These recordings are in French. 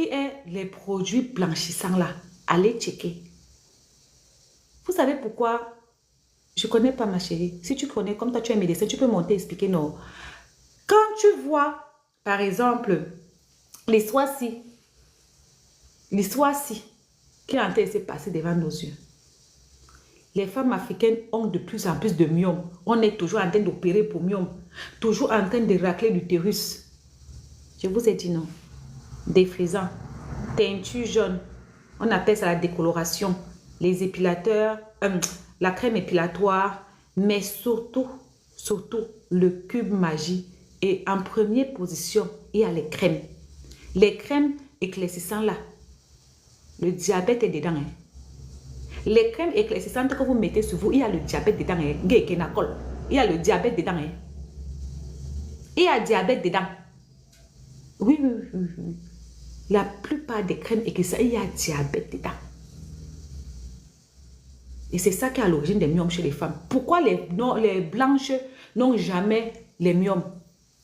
qui est les produits blanchissants là, allez checker. Vous savez pourquoi? Je ne connais pas, ma chérie. Si tu connais, comme toi tu es médecin, tu peux monter expliquer. Non. Quand tu vois, par exemple, les soie-ci qui est en train de se passer devant nos yeux. Les femmes africaines ont de plus en plus de myome. On est toujours en train d'opérer pour myome. Toujours en train de racler l'utérus. Je vous ai dit non. Défrisant, teinture jaune. On appelle ça la décoloration. Les épilateurs, la crème épilatoire. Mais surtout, le cube magie. Et en première position, il y a les crèmes. Les crèmes éclaircissantes là. Le diabète est dedans. Hein. Les crèmes éclaircissantes que vous mettez sur vous, il y a le diabète dedans. Hein. Il y a le diabète dedans. Hein. Il y a le diabète dedans. Oui. La plupart des crèmes éclaircissantes, il y a diabète dedans. Et c'est ça qui est à l'origine des myomes chez les femmes. Pourquoi les blanches n'ont jamais les myomes?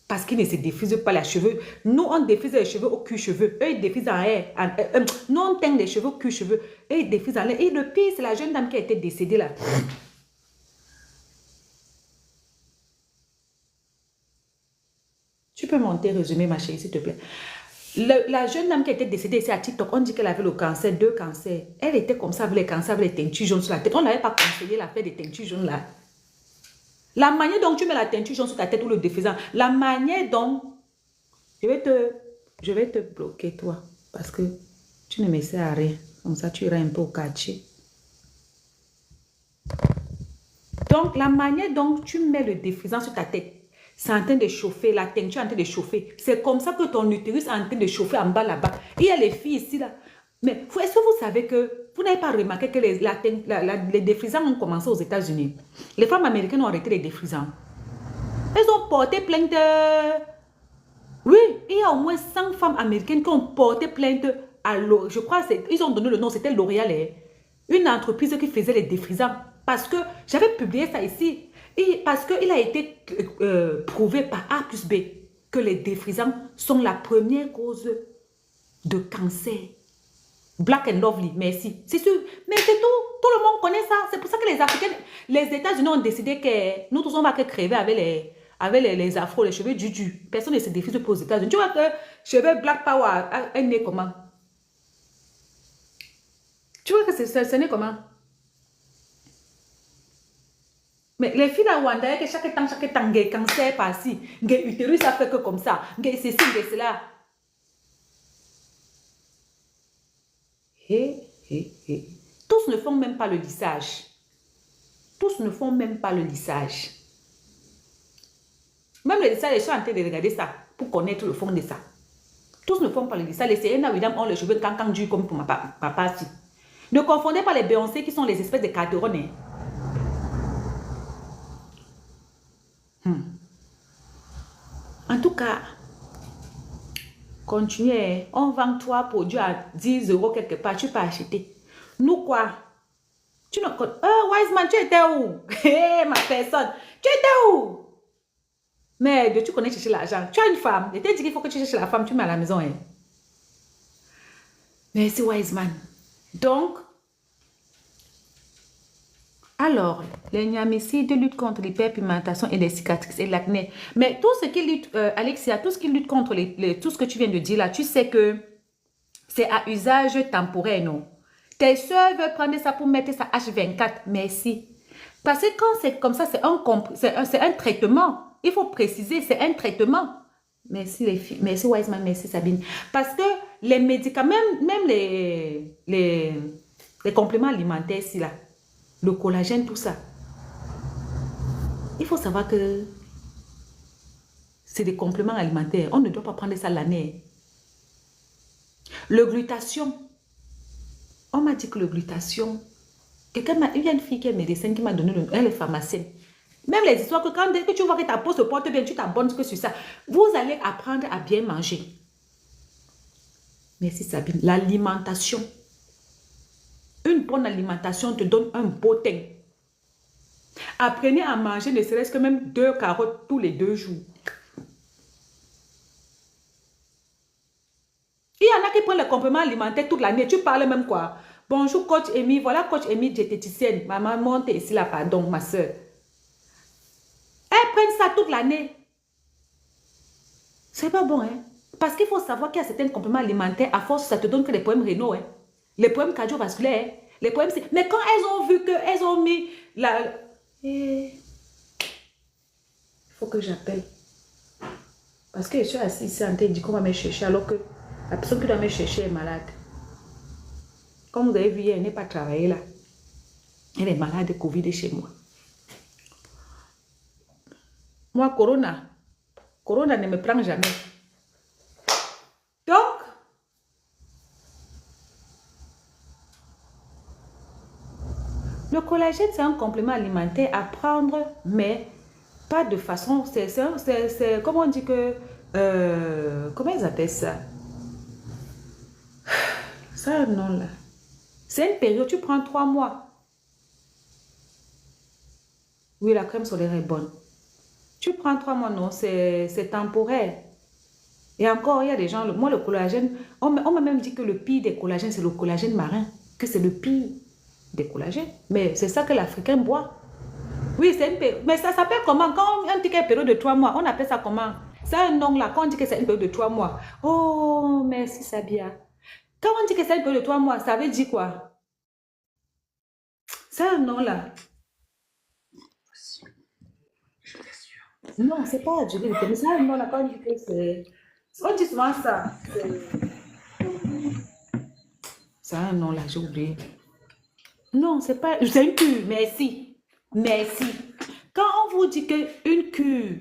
Parce qu'ils ne se diffusent pas les cheveux. Nous, on diffuse les cheveux au cul-cheveux. Eux, ils diffusent en air. Nous, on teint les cheveux au cul-cheveux. Eux, ils diffusent en l'air. Et le pire, c'est la jeune dame qui a été décédée là. Tu peux monter, résumer, ma chérie, s'il te plaît. La jeune dame qui a été décédée ici à TikTok, on dit qu'elle avait le cancer, 2 cancers. Elle était comme ça avec les cancers, avec les teintures jaunes sur la tête. On n'avait pas conseillé la faire des teintures jaunes là. La manière dont tu mets la teinture jaune sur ta tête ou le défaisant, la manière dont... Je vais te bloquer toi, parce que tu ne me sers à rien. Comme ça, tu iras un peu au quartier. Donc, la manière dont tu mets le défrisant sur ta tête, c'est en train de chauffer, la teinture est en train de chauffer. C'est comme ça que ton utérus est en train de chauffer en bas là-bas. Il y a les filles ici là. Mais est-ce que vous savez que, vous n'avez pas remarqué que les défrisants ont commencé aux États-Unis? Les femmes américaines ont arrêté les défrisants. Elles ont porté plainte. Oui, il y a au moins 100 femmes américaines qui ont porté plainte à l'Oréal. Je crois qu'ils ont donné le nom, c'était L'Oréal. Une entreprise qui faisait les défrisants. Parce que j'avais publié ça ici. Et parce qu'il a été prouvé par A plus B que les défrisants sont la première cause de cancer. Black and Lovely, merci. C'est sûr. Mais c'est tout. Tout le monde connaît ça. C'est pour ça que les Africains, les États-Unis ont décidé que nous tous, on va que crever avec les afros, les cheveux du. Personne ne se diffuse pour les États-Unis. Tu vois que cheveux Black Power est né comment? Tu vois que c'est né comment? Mais les filles à Rwanda, que chaque temps, il y a cancer par-ci. Il y a utérus, ça fait que comme ça. Il y a ceci, il y a cela. Tous ne font même pas le lissage. Tous ne font même pas le lissage. Même le lissage, les gens sont en train de regarder ça pour connaître le fond de ça. Tous ne font pas le lissage. Les Serena Williams ont les cheveux cancan durs comme pour ma partie. Ne confondez pas les Beyoncé qui sont les espèces de carteronnes. En tout cas, continuez. On vend 3 produits à 10 € quelque part. Tu peux acheter. Nous quoi? Tu ne connais... Wiseman, tu étais où? Hé, ma personne. Tu étais où? Mais tu connais chercher l'argent. Tu as une femme. Je t'ai dit qu'il faut que tu cherches la femme. Tu mets à la maison. Hein. Merci, Wiseman. Donc, alors, les niamicides luttent contre l'hyperpigmentation et les cicatrices et l'acné. Mais tout ce qui lutte, Alexia, tout ce qui lutte contre tout ce que tu viens de dire là, tu sais que c'est à usage temporaire, non? Tes soeurs veulent prendre ça pour mettre ça H24. Merci. Parce que quand c'est comme ça, c'est un traitement. Il faut préciser, c'est un traitement. Merci les filles. Merci Wiseman, merci Sabine. Parce que les médicaments, même les compléments alimentaires ici là, le collagène, tout ça. Il faut savoir que c'est des compléments alimentaires. On ne doit pas prendre ça l'année. Le glutathion. On m'a dit que le glutathion... Il y a une fille qui est médecin qui m'a donné le nom. Elle est pharmacienne. Même les histoires que quand tu vois que ta peau se porte bien, tu t'abonnes que sur ça. Vous allez apprendre à bien manger. Merci Sabine. L'alimentation. Une bonne alimentation te donne un beau teint. Apprenez à manger ne serait-ce que même 2 carottes tous les 2 jours. Il y en a qui prennent les compléments alimentaires toute l'année. Tu parles même quoi? Bonjour, coach Amy. Voilà, coach Amy, diététicienne. Maman, monte ici là, pardon, ma soeur. Elles prennent ça toute l'année. C'est pas bon, hein? Parce qu'il faut savoir qu'il y a certains compléments alimentaires, à force, ça te donne que les problèmes rénaux, hein? Les problèmes cardiovasculaires, hein? Les problèmes... Mais quand elles ont vu qu'elles ont mis la... Il faut que j'appelle. Parce que je suis assise ici en train de dire qu'on va me chercher alors que la personne qui doit me chercher est malade. Comme vous avez vu, elle n'est pas travaillée là. Elle est malade de Covid chez moi. Moi, Corona ne me prend jamais. Donc, le collagène, c'est un complément alimentaire à prendre, mais pas de façon... C'est comment on dit que... comment ils appellent ça? Ça, non, là. C'est une période, tu prends 3 mois. Oui, la crème solaire est bonne. Tu prends 3 mois, non, c'est temporaire. Et encore, il y a des gens, moi, le collagène, on m'a même dit que le pire des collagènes, c'est le collagène marin, que c'est le pire des collagènes. Mais c'est ça que l'Africain boit. Oui, c'est une période. Mais ça s'appelle comment? Quand on dit qu'il y a une période de 3 mois, on appelle ça comment? C'est un nom là, quand on dit que c'est une période de 3 mois. Oh, merci Sabia. Quand on dit que c'est une période de 3 mois, ça veut dire quoi? C'est un nom là. Non, c'est pas adjugé, mais c'est un nom là, quand on dit que c'est... On dit souvent ça. C'est un nom là, j'ai oublié. Non, c'est pas... C'est une cure, merci. Merci. Quand on vous dit qu'une cure,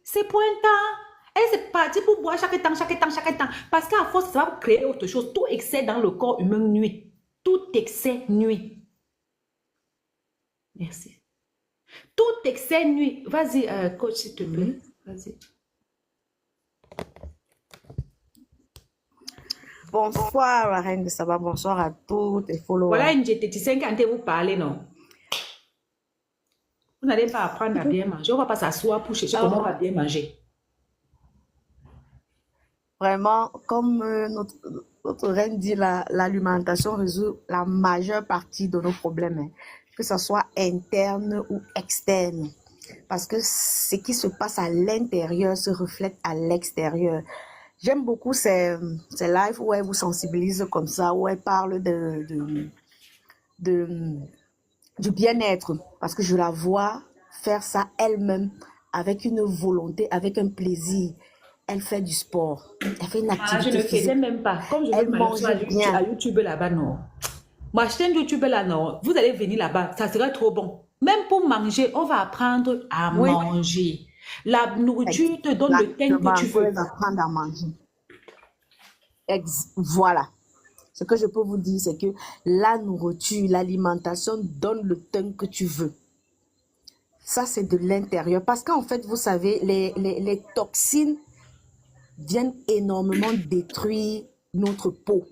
c'est pour un temps. Et c'est parti pour boire chaque temps, chaque temps, chaque temps. Parce qu'à force, ça va créer autre chose. Tout excès dans le corps humain nuit. Tout excès nuit. Merci. Tout excès nuit. Vas-y, coach, s'il te plaît. Vas-y. Bonsoir, la reine de Saba. Bonsoir à toutes les followers. Voilà une diététicienne qui est en train de vous parler, non? Vous n'allez pas apprendre à bien manger. On ne va pas s'asseoir pour chercher comment on va bien manger. Vraiment, comme notre reine dit, l'alimentation résout la majeure partie de nos problèmes, hein, que ce soit interne ou externe. Parce que ce qui se passe à l'intérieur se reflète à l'extérieur. J'aime beaucoup ces lives où elle vous sensibilise comme ça, où elle parle du bien-être. Parce que je la vois faire ça elle-même avec une volonté, avec un plaisir. Elle fait du sport. Elle fait une activité je ne physique. faisais même pas. Comme je Elle veux mange bien. à YouTube là-bas, non. Ma chaîne YouTube là, non. Vous allez venir là-bas, ça serait trop bon. Même pour manger, on va apprendre à manger. La nourriture te donne le temps que tu veux. Apprendre à manger. Voilà. Ce que je peux vous dire, c'est que la nourriture, l'alimentation donne le temps que tu veux. Ça, c'est de l'intérieur. Parce qu'en fait, vous savez, les toxines viennent énormément détruire notre peau.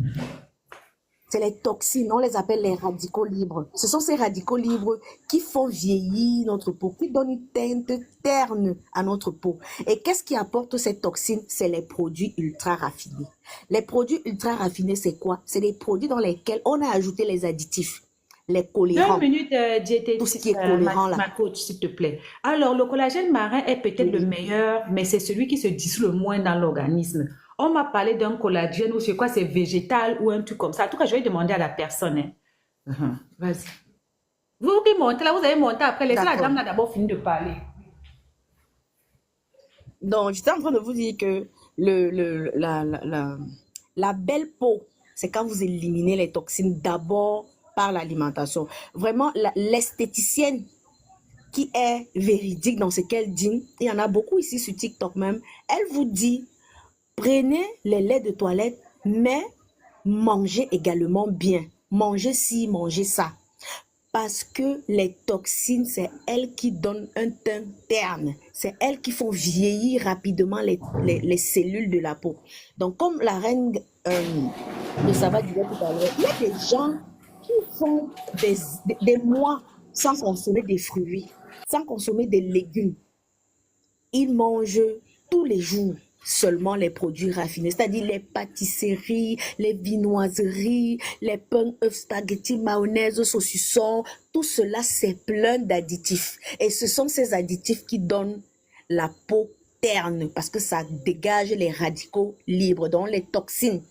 C'est les toxines, on les appelle les radicaux libres. Ce sont ces radicaux libres qui font vieillir notre peau, qui donnent une teinte terne à notre peau. Et qu'est-ce qui apporte ces toxines? C'est les produits ultra raffinés. Les produits ultra raffinés, c'est quoi? C'est des produits dans lesquels on a ajouté les additifs, les colorants. 2 minutes diététique, tout ce qui est colorant là. ma coach, s'il te plaît. Alors, le collagène marin est peut-être le meilleur, mais c'est celui qui se dissout le moins dans l'organisme. On m'a parlé d'un collagène ou c'est quoi, c'est végétal ou un truc comme ça. En tout cas, je vais demander à la personne. Hein. Vas-y. Vous qui montez là, vous allez monter après. Laissez la dame là d'abord finir de parler. Donc, j'étais en train de vous dire que la belle peau, c'est quand vous éliminez les toxines d'abord par l'alimentation. Vraiment, l'esthéticienne qui est véridique dans ce qu'elle dit, il y en a beaucoup ici sur TikTok même, elle vous dit, prenez les laits de toilette, mais mangez également bien. Mangez ci, mangez ça. Parce que les toxines, c'est elles qui donnent un teint terne. C'est elles qui font vieillir rapidement les cellules de la peau. Donc, comme la reine de Saba disait tout à l'heure, il y a des gens qui font des mois sans consommer des fruits, sans consommer des légumes. Ils mangent tous les jours. seulement les produits raffinés, c'est-à-dire les pâtisseries, les viennoiseries, les pains, œufs, spaghettis, mayonnaise, saucissons, tout cela c'est plein d'additifs. Et ce sont ces additifs qui donnent la peau terne parce que ça dégage les radicaux libres, donc les toxines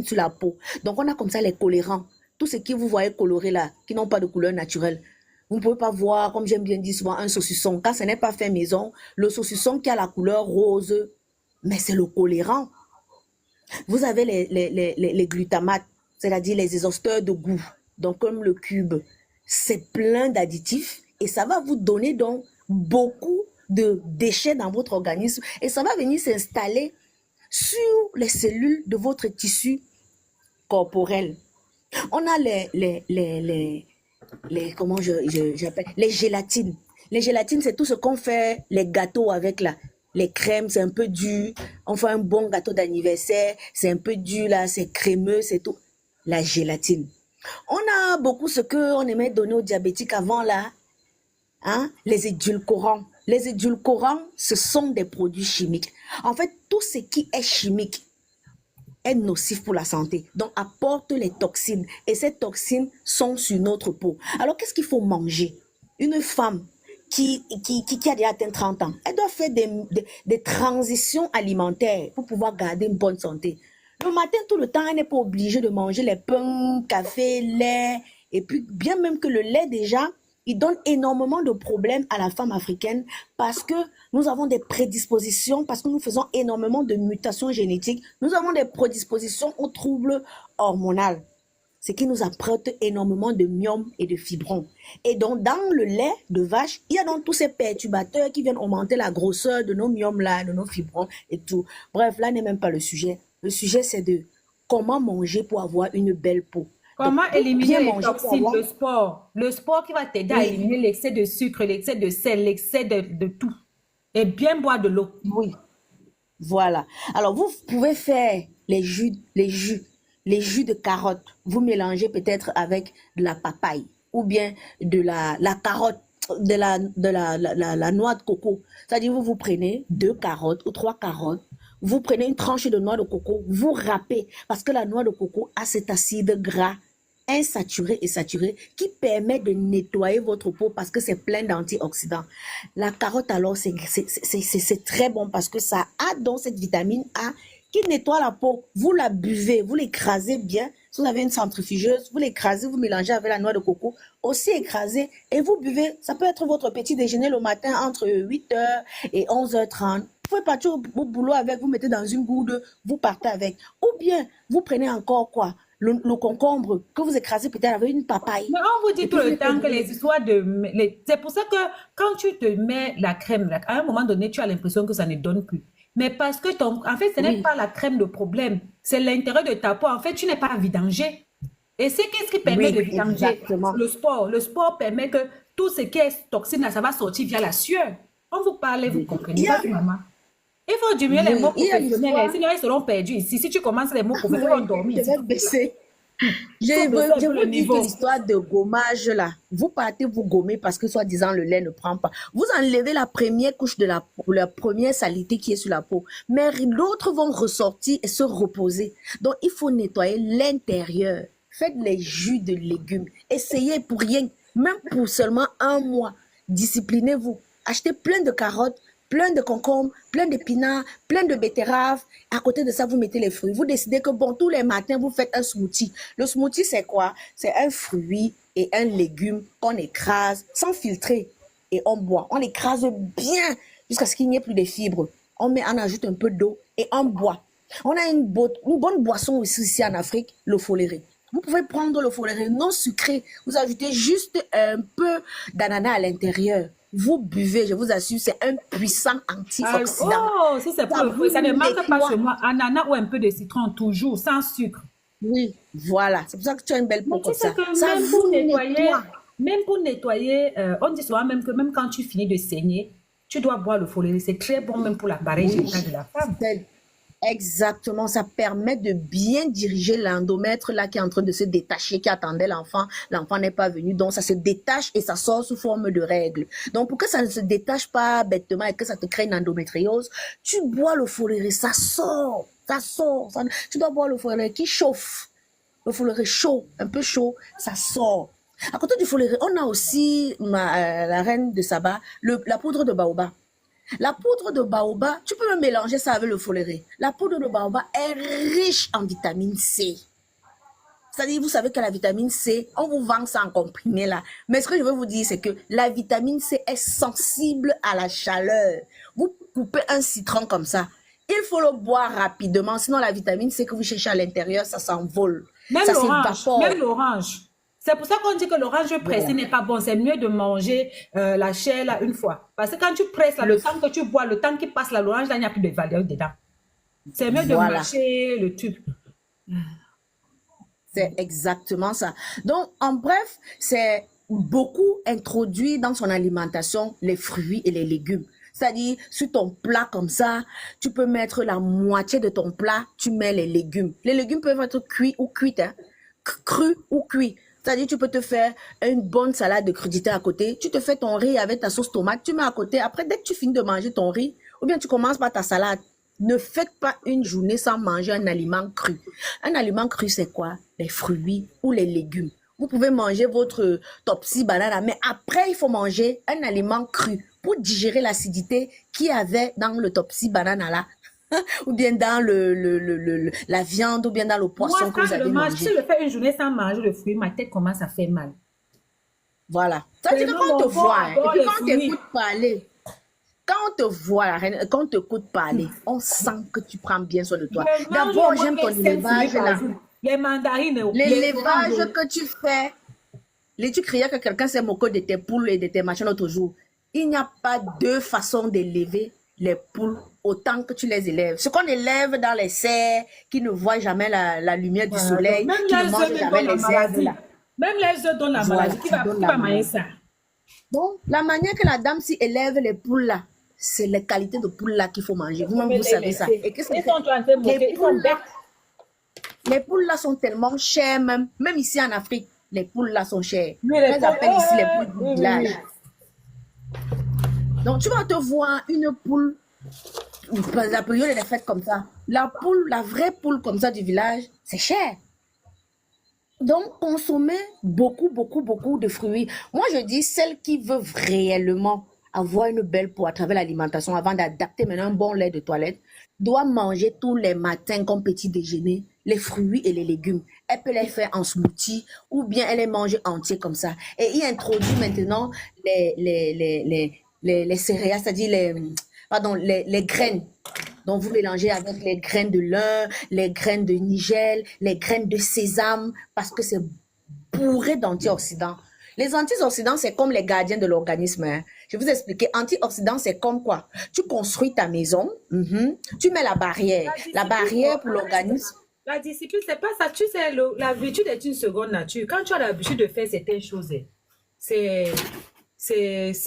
sur la peau. Donc on a comme ça les colorants, tout ce que vous voyez coloré là, qui n'ont pas de couleur naturelle. Vous ne pouvez pas voir, comme j'aime bien dire souvent, un saucisson. Quand ce n'est pas fait maison, le saucisson qui a la couleur rose, mais c'est le colorant. Vous avez les glutamates, c'est-à-dire les exhausteurs de goût, donc comme le cube. C'est plein d'additifs et ça va vous donner donc beaucoup de déchets dans votre organisme et ça va venir s'installer sur les cellules de votre tissu corporel. On a comment j'appelle, les gélatines. Les gélatines, c'est tout ce qu'on fait, les gâteaux avec là. Les crèmes, c'est un peu dur. On fait un bon gâteau d'anniversaire, c'est un peu dur là, c'est crémeux, c'est tout. La gélatine. On a beaucoup ce qu'on aimait donner aux diabétiques avant là, hein? Les édulcorants. Les édulcorants, ce sont des produits chimiques. En fait, tout ce qui est chimique est nocif pour la santé, donc apporte les toxines et ces toxines sont sur notre peau. Alors qu'est-ce qu'il faut manger? Une femme qui a déjà atteint 30 ans, elle doit faire des transitions alimentaires pour pouvoir garder une bonne santé. Le matin, tout le temps, elle n'est pas obligée de manger les pains, café, lait, et puis bien même que le lait déjà, il donne énormément de problèmes à la femme africaine parce que nous avons des prédispositions, parce que nous faisons énormément de mutations génétiques, nous avons des prédispositions aux troubles hormonaux, ce qui nous apporte énormément de myomes et de fibrons. Et donc, dans le lait de vache, il y a donc tous ces perturbateurs qui viennent augmenter la grosseur de nos myomes là, de nos fibrons et tout. Bref, là n'est même pas le sujet. Le sujet, c'est de comment manger pour avoir une belle peau. Comment Donc, éliminer les manger toxines? Le sport. Le sport qui va t'aider à éliminer l'excès de sucre, l'excès de sel, l'excès de tout. Et bien boire de l'eau. Oui, voilà. Alors, vous pouvez faire les jus de carotte. Vous mélangez peut-être avec de la papaye ou bien de la carotte, de la noix de coco. C'est-à-dire, vous prenez 2 carottes ou 3 carottes. Vous prenez une tranche de noix de coco, vous râpez parce que la noix de coco a cet acide gras insaturé et saturé qui permet de nettoyer votre peau parce que c'est plein d'antioxydants. La carotte alors c'est très bon parce que ça a donc cette vitamine A qui nettoie la peau. Vous la buvez, vous l'écrasez bien. Si vous avez une centrifugeuse, vous l'écrasez, vous mélangez avec la noix de coco, aussi écrasée et vous buvez. Ça peut être votre petit déjeuner le matin entre 8h et 11h30. Vous pouvez partir au boulot avec, vous mettez dans une gourde, vous partez avec. Ou bien, vous prenez encore quoi? Le concombre que vous écrasez peut-être avec une papaye. Mais on vous dit tout le temps que les histoires de... C'est pour ça que quand tu te mets la crème, là, à un moment donné, tu as l'impression que ça ne donne plus. Mais parce que en fait, ce n'est pas la crème le problème. C'est l'intérieur de ta peau. En fait, tu n'es pas à vidanger. Et c'est qu'est-ce qui permet de vidanger? Exactement. Le sport. Le sport permet que tout ce qui est toxine, là, ça va sortir via la sueur. On vous parle, vous comprenez pas, maman. Il faut diminuer les mots professionnels, sinon ils seront perdus ici. Si tu commences les mots professionnels, ils vont dormir. Je vais baisser. Je vous dis que l'histoire de gommage là, vous partez vous gommer parce que soi-disant le lait ne prend pas. Vous enlevez la première couche de la première saleté qui est sur la peau, mais d'autres vont ressortir et se reposer. Donc il faut nettoyer l'intérieur. Faites les jus de légumes. Essayez pour rien, même pour seulement 1 mois. Disciplinez-vous. Achetez plein de carottes, plein de concombres, plein d'épinards, plein de betteraves. À côté de ça, vous mettez les fruits. Vous décidez que bon, tous les matins, vous faites un smoothie. Le smoothie, c'est quoi? C'est un fruit et un légume qu'on écrase sans filtrer et on boit. On écrase bien jusqu'à ce qu'il n'y ait plus de fibres. On ajoute un peu d'eau et on boit. On a une bonne boisson aussi ici en Afrique, le foléré. Vous pouvez prendre le foléré non sucré. Vous ajoutez juste un peu d'ananas à l'intérieur. Vous buvez, je vous assure, c'est un puissant antioxydant. Oh, si c'est pour le fruit, ça ne manque pas chez moi. Ananas ou un peu de citron, toujours, sans sucre. Oui, voilà. C'est pour ça que tu as une belle peau comme ça. Ça même pour nettoyer, on dit souvent même que même quand tu finis de saigner, tu dois boire le foléré. C'est très bon même pour l'appareil génital de la femme. Exactement, ça permet de bien diriger l'endomètre là qui est en train de se détacher, qui attendait l'enfant. L'enfant n'est pas venu, donc ça se détache et ça sort sous forme de règles. Donc pour que ça ne se détache pas bêtement et que ça te crée une endométriose, tu bois le foléré, ça sort, ça sort. Tu dois boire le foléré qui chauffe. Le foléré chaud, un peu chaud, ça sort. À côté du foléré, on a aussi la reine de Saba, la poudre de baobab. La poudre de baobab, tu peux me mélanger ça avec le foléré. La poudre de baobab est riche en vitamine C. C'est-à-dire, vous savez que la vitamine C, on vous vend ça en comprimé là. Mais ce que je veux vous dire, c'est que la vitamine C est sensible à la chaleur. Vous coupez un citron comme ça. Il faut le boire rapidement, sinon la vitamine C que vous cherchez à l'intérieur, ça s'envole. Même Ça l'orange, s'évapore. même l'orange. C'est pour ça qu'on dit que l'orange pressé Voilà. n'est pas bon. C'est mieux de manger la chair là une fois. Parce que quand tu presses là, le temps que tu bois, le temps qui passe là, l'orange là, il n'y a plus de valeur dedans. C'est mieux de Voilà. mâcher le tube. C'est exactement ça. Donc, en bref, c'est beaucoup introduit dans son alimentation les fruits et les légumes. C'est-à-dire, sur ton plat comme ça, tu peux mettre la moitié de ton plat, tu mets les légumes. Les légumes peuvent être cuits ou cuits, hein, crus ou cuits. C'est-à-dire, tu peux te faire une bonne salade de crudités à côté. Tu te fais ton riz avec ta sauce tomate, tu mets à côté. Après, dès que tu finis de manger ton riz, ou bien tu commences par ta salade, ne faites pas une journée sans manger un aliment cru. Un aliment cru, c'est quoi? Les fruits ou les légumes. Vous pouvez manger votre topsy banana, mais après, il faut manger un aliment cru pour digérer l'acidité qu'il y avait dans le topsy banana là. Ou bien dans la viande, ou bien dans le Moi, poisson que quand vous je le avez mange, si mangé. je fais une journée sans manger le fruit, ma tête commence à faire mal. Voilà. Ça veut dire que Tellement quand on mon te corps voit, hein, et adore puis les quand on fruits. t'écoute parler, quand on te voit, la reine, quand on t'écoute parler, on sent que tu prends bien soin de toi. Je mange D'abord, au moins j'aime ton 5 fruits élevage par là. jour. Les mandarines, les L'élevage oranges. que tu fais, tu criais que quelqu'un s'est moqué de tes poules et de tes machins l'autre jour. Il n'y a pas deux façons d'élever les poules autant que tu les élèves. Ce qu'on élève dans les serres, qui ne voient jamais la lumière du Voilà, donc soleil, même qui ne les mangent œufs me jamais donnent la les herbes maladie. là. Même les œufs donnent la Voilà, maladie. Qui qui va, donnent qui la va manger maladie. ça? Donc, la manière que la dame s'y élève les poules là, c'est les qualités de poules là qu'il faut manger. Faut Vous-même, me vous les savez ça. laisser. Et qu'est-ce que Ils c'est? sont en train de moquer. Les Ils sont poules là, bêtes. les poules là sont tellement chères même ici en Afrique. Les poules là sont chères. Oui, On les les poules. appelle ici les poules du Oui, oui, village. oui. Donc, tu vas te voir une poule, la période elle est faite comme ça. La poule, la vraie poule comme ça du village, c'est cher. Donc, consommer beaucoup de fruits. Moi, je dis, celle qui veut réellement avoir une belle peau à travers l'alimentation, avant d'adapter maintenant un bon lait de toilette, doit manger tous les matins comme petit déjeuner les fruits et les légumes. Elle peut les faire en smoothie ou bien elle les mange entiers comme ça. Et y introduit maintenant les céréales, c'est-à-dire les graines. Donc, vous mélangez avec les graines de lin, les graines de nigel, les graines de sésame, parce que c'est bourré d'antioxydants. Les antioxydants, c'est comme les gardiens de l'organisme, hein. Je vais vous expliquer. Antioxydants, c'est comme quoi? Tu construis ta maison, tu mets la barrière. La barrière pour l'organisme. La discipline, c'est pas ça. Tu sais, l'habitude est une seconde nature. Quand tu as l'habitude de faire certaines choses, c'est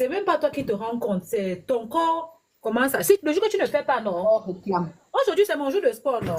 même pas toi qui te rends compte. C'est ton corps commence à. Si, le jour que tu ne fais pas, non. Oh, réclame. Aujourd'hui, c'est mon jour de sport, non.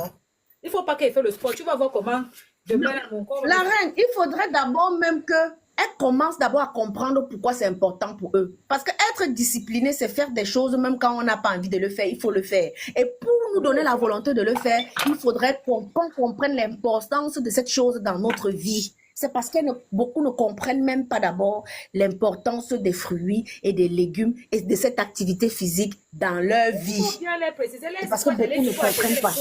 Il faut pas qu'elle fasse le sport. Tu vas voir comment demain, mon corps. La reine, il faudrait d'abord même qu'elle commence d'abord à comprendre pourquoi c'est important pour eux. Parce que être discipliné, c'est faire des choses même quand on n'a pas envie de le faire, il faut le faire. Et pour nous donner la volonté de le faire, il faudrait qu'on comprenne l'importance de cette chose dans notre vie. C'est parce que beaucoup ne comprennent même pas d'abord l'importance des fruits et des légumes et de cette activité physique dans leur Il vie. faut bien les préciser. C'est parce que beaucoup ne comprennent pas.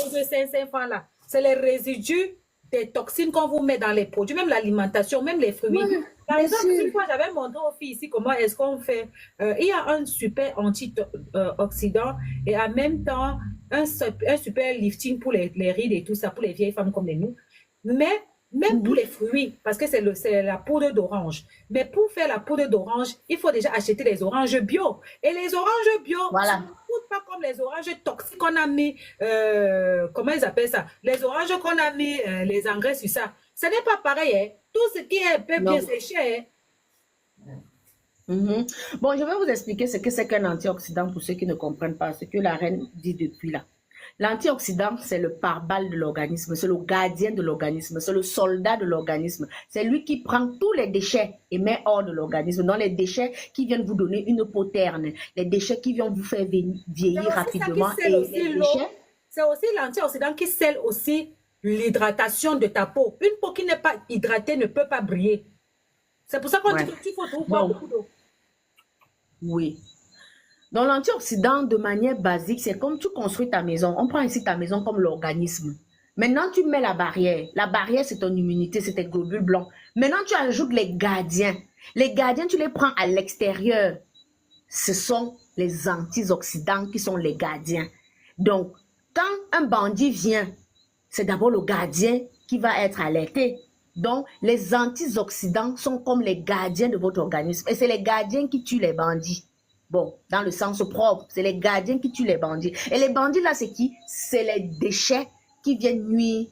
C'est les résidus des toxines qu'on vous met dans les produits, même l'alimentation, même les fruits. Oui, Par bien exemple, sûr. une fois, j'avais montré aux filles ici comment est-ce qu'on fait. Il y a un super antioxydant et en même temps un super lifting pour les rides et tout ça, pour les vieilles femmes comme nous. Mais même pour les fruits, parce que c'est la poudre d'orange. Mais pour faire la poudre d'orange, il faut déjà acheter les oranges bio. Et les oranges bio, Voilà. ne coûtent pas comme les oranges toxiques qu'on a mis, comment ils appellent ça? Les oranges qu'on a mis, les engrais sur ça. Ce n'est pas pareil, hein. Tout ce qui est un peu Non. bien séché, hein. Bon, je vais vous expliquer ce que c'est qu'un antioxydant pour ceux qui ne comprennent pas ce que la reine dit depuis là. L'antioxydant, c'est le pare-balles de l'organisme, c'est le gardien de l'organisme, c'est le soldat de l'organisme. C'est lui qui prend tous les déchets et met hors de l'organisme. Donc, les déchets qui viennent vous donner une peau terne, les déchets qui viennent vous faire vieillir rapidement et les déchets. C'est aussi l'antioxydant qui scelle aussi l'hydratation de ta peau. Une peau qui n'est pas hydratée ne peut pas briller. C'est pour ça qu'on dit qu'il faut boire beaucoup d'eau. Oui. Donc, l'antioxydant, de manière basique, c'est comme tu construis ta maison. On prend ici ta maison comme l'organisme. Maintenant, tu mets la barrière. La barrière, c'est ton immunité, c'est tes globules blancs. Maintenant, tu ajoutes les gardiens. Les gardiens, tu les prends à l'extérieur. Ce sont les antioxydants qui sont les gardiens. Donc, quand un bandit vient, c'est d'abord le gardien qui va être alerté. Donc, les antioxydants sont comme les gardiens de votre organisme. Et c'est les gardiens qui tuent les bandits. Bon, dans le sens propre, c'est les gardiens qui tuent les bandits. Et les bandits, là, c'est qui? C'est les déchets qui viennent nuire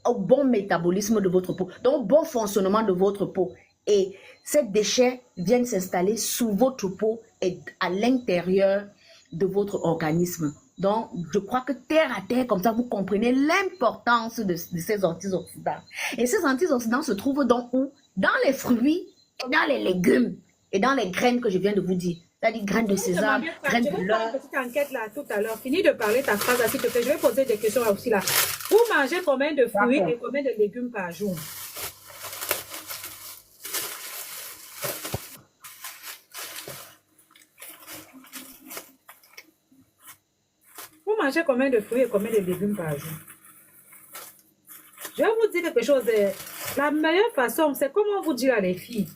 au bon métabolisme de votre peau, donc au bon fonctionnement de votre peau. Et ces déchets viennent s'installer sous votre peau et à l'intérieur de votre organisme. Donc, je crois que terre à terre, comme ça, vous comprenez l'importance de ces antioxydants. Et ces antioxydants se trouvent donc où? Dans les fruits, dans les légumes et dans les graines que je viens de vous dire. C'est-à-dire graines de sésame, graines de l'or. Je vais faire une petite enquête là tout à l'heure. Fini de parler ta phrase là, s'il te plaît. Je vais poser des questions là aussi là. Vous mangez combien de fruits et combien de légumes par jour? Vous mangez combien de fruits et combien de légumes par jour? Je vais vous dire quelque chose. La meilleure façon, c'est comment vous dire à les filles.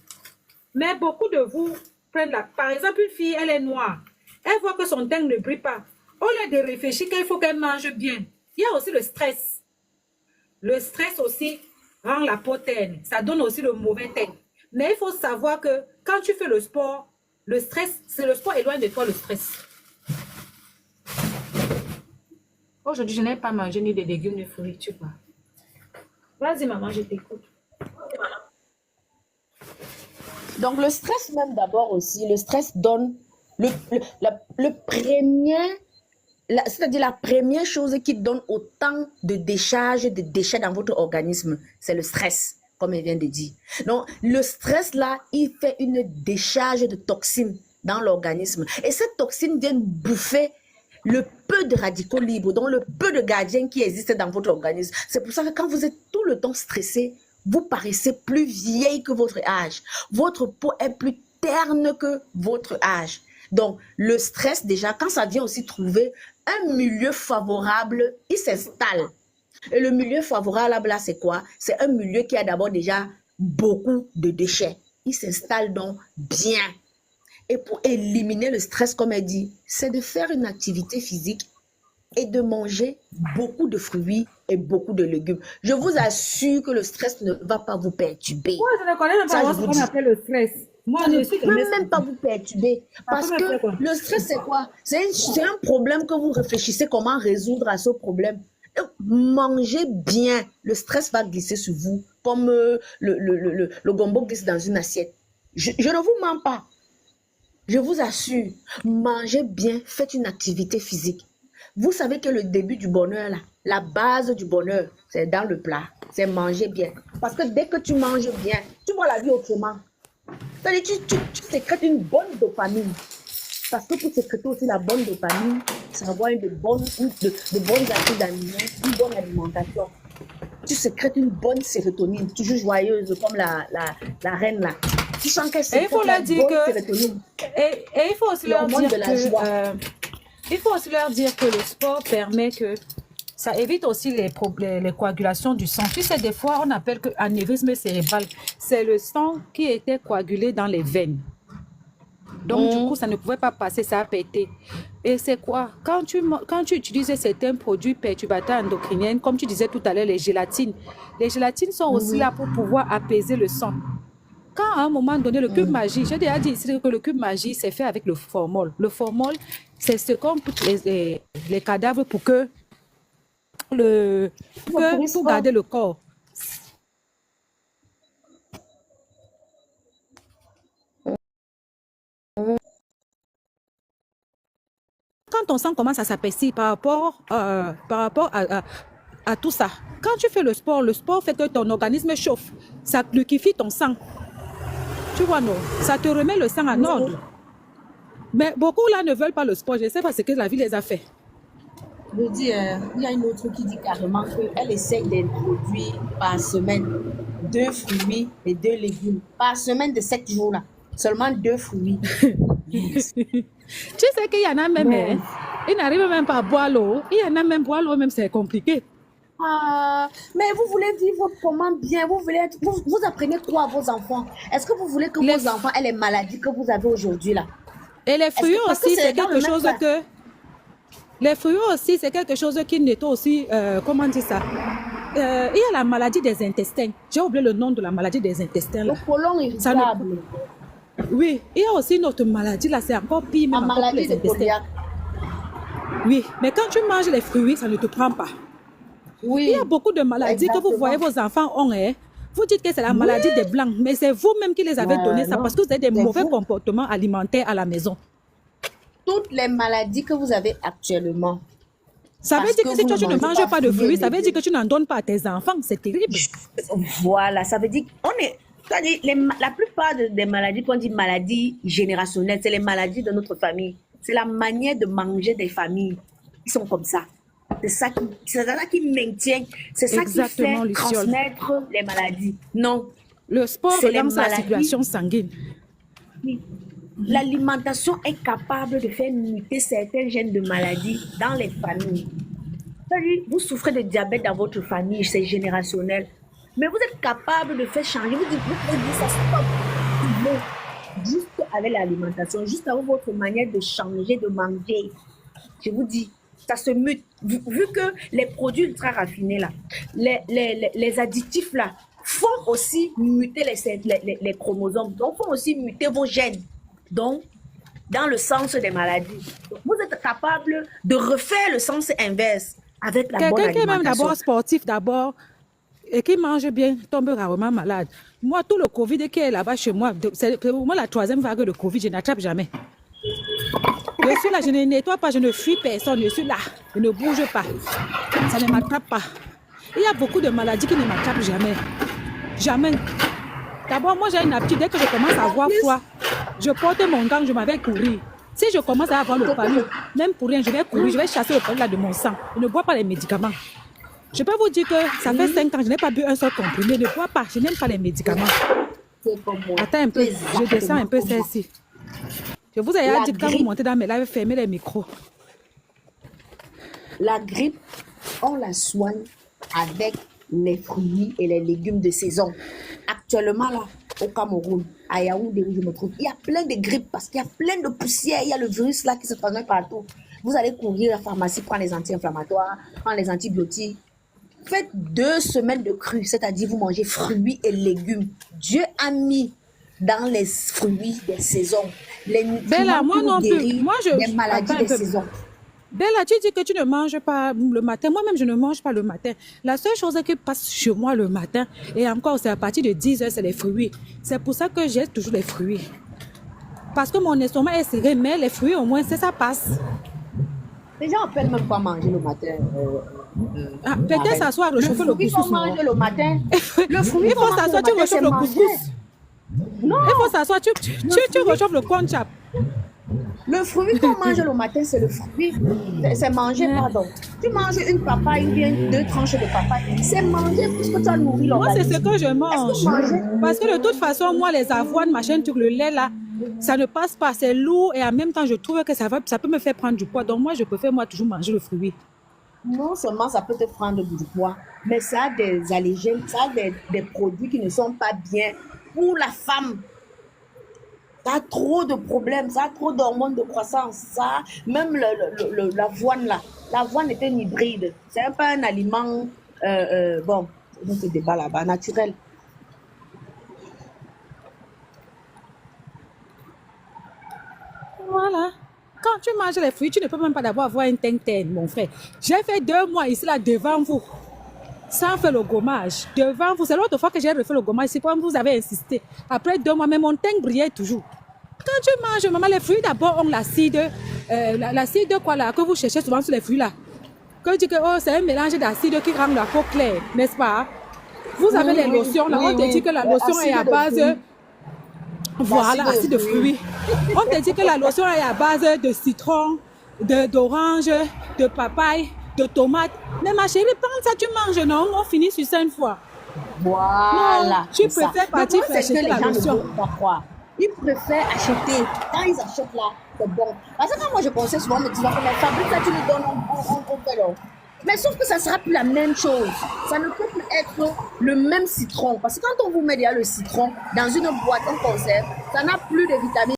Mais beaucoup de vous prennent la... Par exemple, une fille, elle est noire. Elle voit que son teint ne brille pas. Au lieu de réfléchir qu'il faut qu'elle mange bien. Il y a aussi le stress. Le stress aussi rend la peau terne. Ça donne aussi le mauvais teint. Mais il faut savoir que quand tu fais le sport, le stress, c'est le sport éloigne de toi le stress. Aujourd'hui, je n'ai pas mangé ni de légumes ni de fruits, tu vois. Vas-y, maman, je t'écoute. Donc, le stress même d'abord aussi, le stress donne le premier, c'est-à-dire la première chose qui donne autant de décharge de déchets dans votre organisme, c'est le stress, comme elle vient de dire. Donc, le stress là, il fait une décharge de toxines dans l'organisme. Et cette toxine vient bouffer le peu de radicaux libres, donc le peu de gardiens qui existent dans votre organisme. C'est pour ça que quand vous êtes tout le temps stressé, vous paraissez plus vieille que votre âge. Votre peau est plus terne que votre âge. Donc, le stress, déjà, quand ça vient aussi trouver un milieu favorable, il s'installe. Et le milieu favorable, là, c'est quoi? C'est un milieu qui a d'abord déjà beaucoup de déchets. Il s'installe donc bien. Et pour éliminer le stress, comme elle dit, c'est de faire une activité physique et de manger beaucoup de fruits et beaucoup de légumes. Je vous assure que le stress ne va pas vous perturber. Moi, je ne connais même pas ce qu'on appelle le stress. Moi, ça ne peut même pas vous perturber. Parce que le stress, c'est quoi? C'est un problème que vous réfléchissez comment résoudre à ce problème. Donc, mangez bien. Le stress va glisser sur vous comme le gombo glisse dans une assiette. Je ne vous mens pas. Je vous assure, mangez bien, faites une activité physique. Vous savez que le début du bonheur, là, la base du bonheur, c'est dans le plat, c'est manger bien. Parce que dès que tu manges bien, tu vois la vie autrement. C'est-à-dire tu sécrètes une bonne dopamine. Parce que pour sécréter aussi la bonne dopamine, c'est avoir de bonnes acides aminés, une bonne alimentation. Tu sécrètes une bonne sérotonine, toujours joyeuse comme la reine là. Tu sens qu'elle sécrète la bonne sérotonine. Et il faut aussi leur dire que... il faut aussi leur dire que le sport permet que ça évite aussi les coagulations du sang. Tu sais, des fois, on appelle que anévrisme cérébral. C'est le sang qui était coagulé dans les veines. Donc, du coup, ça ne pouvait pas passer, ça a pété. Et c'est quoi? Quand tu utilises certains produits perturbateurs endocriniens, comme tu disais tout à l'heure, les gélatines sont aussi là pour pouvoir apaiser le sang. Quand à un moment donné, le cube magie, j'ai déjà dit ici que le cube magie, c'est fait avec le formol. Le formol, c'est ce qu'on put les cadavres pour garder le corps. quand ton sang commence à s'apaisir par rapport à tout ça, quand tu fais le sport fait que ton organisme chauffe, ça liquéfie ton sang. Tu vois, non? Ça te remet le sang en ordre. Mais beaucoup là ne veulent pas le sport. Je ne sais pas ce que la vie les a fait. Je dis, il y a une autre qui dit carrément qu'elle essaye d'introduire par semaine 2 fruits et 2 légumes. Par semaine de 7 jours là. Seulement 2 fruits. Yes. Tu sais qu'il y en a même, Yes. ils n'arrivent même pas à boire l'eau. Il y en a même boire l'eau, même c'est compliqué. Ah, mais vous voulez vivre comment bien? Vous voulez être, vous apprenez quoi à vos enfants? Est-ce que vous voulez que Les- vos enfants aient les maladies que vous avez aujourd'hui là? Et les fruits parce que aussi, c'est c'est dans quelque le même chose plat. que... Les fruits aussi, c'est quelque chose qui n'est aussi... comment dire ça? Il y a la maladie des intestins. J'ai oublié le nom de la maladie des intestins. Le Là. côlon Ça ne- irritable, Oui, il y a aussi une autre maladie, là, c'est encore pire, la même encore pour maladie les de intestins. Codiac. Oui, mais quand tu manges les fruits, ça ne te prend pas. Oui, Il y a beaucoup de maladies que vous exactement. voyez vos enfants ont. Hein. Vous dites que c'est la maladie des blancs, mais c'est vous-même qui les avez donné ça non, parce que vous avez des c'est mauvais vous. comportements alimentaires à la maison. Toutes les maladies que vous avez actuellement, Ça veut parce dire que que si vous toi, ne tu ne mangez manges pas pas de fruits et fruits, ça veut dire légumes. que tu n'en donnes pas à tes enfants. C'est terrible. Voilà, ça veut dire c'est-à-dire la plupart des maladies qu'on dit maladies générationnelles, c'est les maladies de notre famille. C'est la manière de manger des familles qui sont comme ça. C'est ça qui maintient, c'est ça qui fait Exactement, Luciole. transmettre les maladies. Non, Le sport c'est les relance la maladies. circulation sanguine. L'alimentation est capable de faire muter certains gènes de maladies dans les familles. C'est-à-dire, vous souffrez de diabète dans votre famille, c'est générationnel. Mais vous êtes capable de faire changer. Vous pouvez dire ça stop. Juste avec l'alimentation, juste avec votre manière de changer, de manger. Je vous dis, ça se mute. Vu que les produits ultra raffinés là, les additifs là, font aussi muter les chromosomes, donc font aussi muter vos gènes. Donc, dans le sens des maladies. Donc, vous êtes capable de refaire le sens inverse avec la bonne Quelqu'un qui est même alimentation. d'abord sportif d'abord et qui mange bien tombe rarement malade. Moi, tout le Covid qui est là-bas chez moi, c'est pour moi la 3e vague de Covid, je n'attrape jamais. Je suis là, je ne nettoie pas, je ne fuis personne, je suis là, je ne bouge pas. Ça ne m'attrape pas. Il y a beaucoup de maladies qui ne m'attrapent jamais. Jamais. D'abord, moi j'ai une habitude, dès que je commence à avoir froid, je porte mon gant, je m'en vais courir. Si je commence à avoir le palu, même pour rien, je vais courir, je vais chasser le palu là de mon sang. Je ne bois pas les médicaments. Je peux vous dire que ça fait 5 ans que je n'ai pas bu un seul comprimé. Je ne bois pas, je n'aime pas les médicaments. C'est comme moi. Attends un peu, je descends un peu Exactement comme moi. celle-ci. Je vous ai La dit que quand vous grippe. montez dans mes lives, fermez les micros. La grippe, on la soigne avec les fruits et les légumes de saison. Actuellement, là, au Cameroun, à Yaoundé où je me trouve, il y a plein de grippes parce qu'il y a plein de poussière. Il y a le virus là qui se transmet partout. Vous allez courir à la pharmacie, prendre les anti-inflammatoires, prendre les antibiotiques. Faites 2 semaines de cru, c'est-à-dire vous mangez fruits et légumes. Dieu a mis dans les fruits des saisons les Bella, nutriments moi pour non plus. guérir Moi, des maladies attends un des peu. saisons. Bella, tu dis que tu ne manges pas le matin. Moi-même, je ne mange pas le matin. La seule chose qui passe chez moi le matin, et encore, c'est à partir de 10h, c'est les fruits. C'est pour ça que j'ai toujours les fruits. Parce que mon estomac est serré, mais les fruits, au moins, ça passe. Les gens ne peuvent même pas manger le matin. Ah, peut-être s'asseoir, réchauffer le fruit couscous. qu'on mange le matin. Le fruit Il qu'on faut mange s'asseoir, le tu matin, c'est réchauffes le manger. couscous. Non, Il faut s'asseoir, tu réchauffes le conchap. le fruit qu'on mange le matin, c'est le fruit. C'est manger, pardon. Tu manges une papaye ou bien 2 tranches de papaye. C'est manger puisque tu as nourri Moi, c'est l'organisme. ce que je mange. Est-ce que manger? Parce que de toute façon, moi, les avoines, machin, tout le lait, là, ça ne passe pas. C'est lourd et en même temps, je trouve que ça peut me faire prendre du poids. Donc, moi, je préfère, moi, toujours manger le fruit. Non seulement ça peut te prendre du poids, mais ça a des allergènes, ça a des produits qui ne sont pas bien pour la femme. Ça a trop de problèmes, ça a trop d'hormones de croissance. Ça, même l'avoine là, l'avoine est un hybride. C'est pas un aliment, bon, on se débat là-bas, naturel. Voilà. Quand tu manges les fruits, tu ne peux même pas d'abord avoir un teint, mon frère. J'ai fait 2 mois ici, là, devant vous, sans faire le gommage. Devant vous, c'est l'autre fois que j'ai refait le gommage. C'est comme vous avez insisté. Après 2 mois, mais mon teint brillait toujours. Quand tu manges, maman, les fruits d'abord ont l'acide l'acide quoi là, que vous cherchez souvent sur les fruits là. Que vous dites que oh, c'est un mélange d'acide qui rend la peau claire, n'est-ce pas? Vous avez les lotions là, on te dit que la lotion est à base... Voilà, acide de fruits. On te dit que la lotion est à base de citron, d'orange, de papaye, de tomate. Mais ma chérie, prends ça, tu manges, non? On finit sur ça une fois. Voilà. Non, tu préfères partir faire acheter la lotion. Ils préfèrent acheter. Quand ils achètent là, c'est bon. Parce que quand moi je pensais souvent, me disant que mais fabrique ça, tu nous donnes, on fait là. Mais sauf que ça ne sera plus la même chose. Ça ne peut plus être le même citron. Parce que quand on vous met déjà le citron dans une boîte en conserve, ça n'a plus de vitamines.